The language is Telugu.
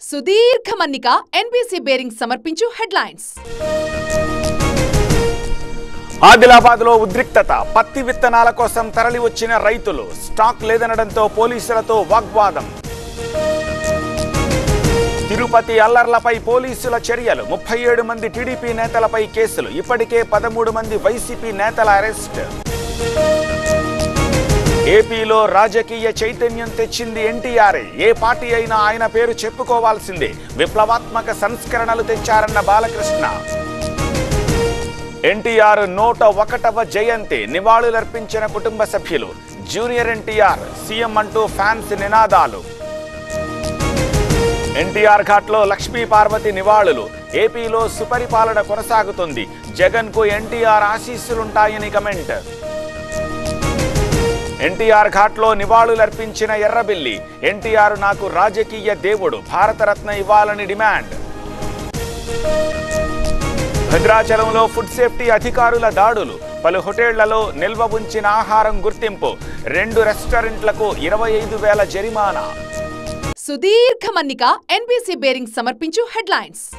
సుదీర్ఘ మన్నిక ఎన్బీసీ బేరింగ్ సమర్పించు హెడ్లైన్స్. ఆదిలాబాద్లో ఉద్రిక్తత. పత్తి విత్తనాల కోసం తరలి వచ్చిన రైతులు స్టాక్ లేదనడంతో పోలీసులతో వాగ్వాదం. తిరుపతి అల్లర్లపై పోలీసుల చర్యలు. 37 మంది టీడీపీ నేతలపై కేసులు. ఇప్పటికే 13 మంది వైసీపీ నేతల అరెస్ట్. ఏపీలో రాజకీయ చైతన్యం తెచ్చింది ఎన్టీఆర్ఏ. ఏ పార్టీ అయినా ఆయన పేరు చెప్పుకోవాల్సిందే. విప్లవాత్మక సంస్కరణలు తెచ్చారన్న బాలకృష్ణ. ఎన్టీఆర్ 101వ జయంతి నివాళులర్పించిన కుటుంబ సభ్యులు. జూనియర్ ఎన్టీఆర్ సీఎం అంటూ ఫ్యాన్స్ నినాదాలు. ఎన్టీఆర్ ఘాట్లో లక్ష్మీ పార్వతి నివాళులు. ఏపీలో సుపరిపాలన కొనసాగుతుంది. జగన్ కు ఎన్టీఆర్ ఆశీస్సులుంటాయని కమెంట్. ఎన్టీఆర్ ఘాట్లో నివాళులర్పించిన ఎర్రబెల్లి. ఎన్టీఆర్ నాకు రాజకీయ దేవుడు, భారతరత్న ఇవ్వాలని డిమాండ్. భద్రాచలంలో ఫుడ్ సేఫ్టీ అధికారుల దాడులు. పలు హోటళ్లలో నిల్వ ఉంచిన ఆహారం గుర్తింపు. 2 రెస్టారెంట్లకు 25,000 జరిమానా. సుదీర్ఘ మన్నిక ఎన్బీసీ బేరింగ్ సమర్పించు హెడ్లైన్స్.